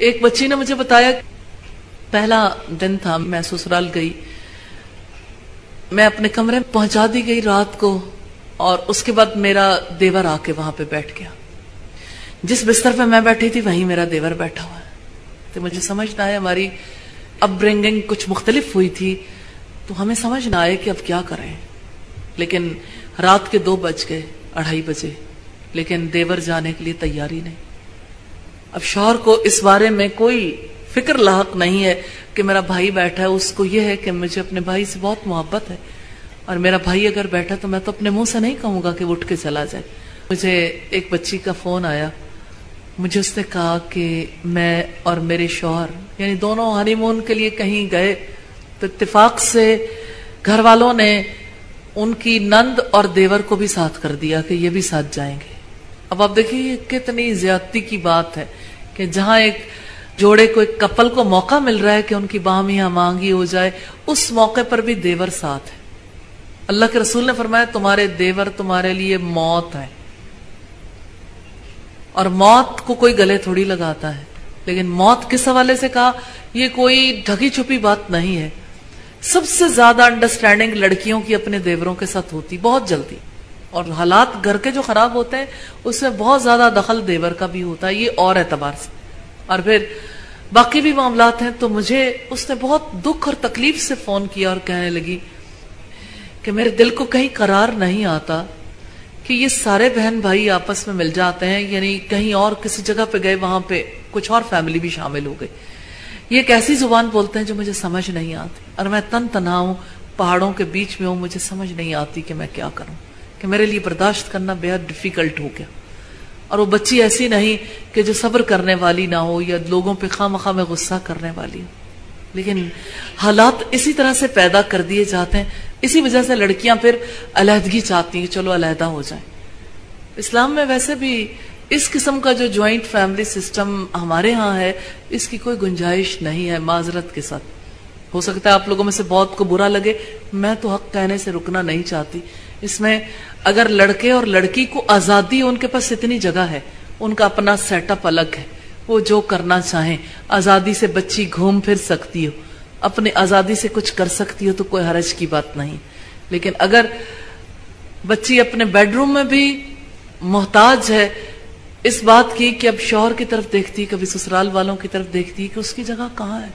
एक बच्ची ने मुझे बताया, पहला दिन था, मैं ससुराल गई, मैं अपने कमरे में पहुंचा दी गई रात को, और उसके बाद मेरा देवर आके वहां पे बैठ गया। जिस बिस्तर पे मैं बैठी थी वहीं मेरा देवर बैठा हुआ है। तो मुझे समझ ना आया, हमारी अपब्रिंगिंग कुछ मुख्तलिफ हुई थी, तो हमें समझ ना आया कि अब क्या करें। लेकिन रात के 2 बज गए, 2:30 बजे, लेकिन देवर जाने के लिए तैयारी नहीं। अब शौहर को इस बारे में कोई फिक्र लाहक नहीं है कि मेरा भाई बैठा है, उसको यह है कि मुझे अपने भाई से बहुत मोहब्बत है, और मेरा भाई अगर बैठा तो मैं तो अपने मुंह से नहीं कहूंगा कि वो उठ के चला जाए। मुझे एक बच्ची का फोन आया, मुझे उसने कहा कि मैं और मेरे शौहर यानी दोनों हनीमून के लिए कहीं गए, तो इत्तेफाक से घर वालों ने उनकी नंद और देवर को भी साथ कर दिया कि ये भी साथ जाएंगे। अब आप देखिए कितनी ज्यादती की बात है कि जहां एक जोड़े को, एक कपल को मौका मिल रहा है कि उनकी बामियां मांगी हो जाए, उस मौके पर भी देवर साथ है। अल्लाह के रसूल ने फरमाया, तुम्हारे देवर तुम्हारे लिए मौत है, और मौत को कोई गले थोड़ी लगाता है। लेकिन मौत किस हवाले से कहा, ये कोई ढकी छुपी बात नहीं है। सबसे ज्यादा अंडरस्टैंडिंग लड़कियों की अपने देवरों के साथ होती बहुत जल्दी, और हालात घर के जो खराब होते हैं उसमें बहुत ज्यादा दखल देवर का भी होता है, ये और एतबार से। और फिर बाकी भी मामलात हैं। तो मुझे उसने बहुत दुख और तकलीफ से फोन किया और कहने लगी कि मेरे दिल को कहीं करार नहीं आता कि ये सारे बहन भाई आपस में मिल जाते हैं, यानी कहीं और किसी जगह पे गए, वहां पे कुछ और फैमिली भी शामिल हो गई। ये एक ऐसी जुबान बोलते हैं जो मुझे समझ नहीं आती, और मैं तन तना हूं, पहाड़ों के बीच में हूं, मुझे समझ नहीं आती कि मैं क्या करूं, कि मेरे लिए बर्दाश्त करना बेहद डिफिकल्ट हो गया। और वो बच्ची ऐसी नहीं कि जो सब्र करने वाली ना हो या लोगों पे खामखा में गुस्सा करने वाली हो, लेकिन हालात इसी तरह से पैदा कर दिए जाते हैं। इसी वजह से लड़कियां फिर अलहदगी चाहती हैं, चलो अलहदा हो जाए। इस्लाम में वैसे भी इस किस्म का जो ज्वाइंट फैमिली सिस्टम हमारे यहाँ है, इसकी कोई गुंजाइश नहीं है। माजरत के साथ, हो सकता है आप लोगों में से बहुत को बुरा लगे, मैं तो हक कहने से रुकना नहीं चाहती। इसमें अगर लड़के और लड़की को आजादी, उनके पास इतनी जगह है, उनका अपना सेटअप अलग है, वो जो करना चाहें, आजादी से बच्ची घूम फिर सकती हो, अपने आजादी से कुछ कर सकती हो, तो कोई हरज की बात नहीं। लेकिन अगर बच्ची अपने बेडरूम में भी मोहताज है इस बात की कि अब शौहर की तरफ देखती, कभी ससुराल वालों की तरफ देखती कि उसकी जगह कहाँ है,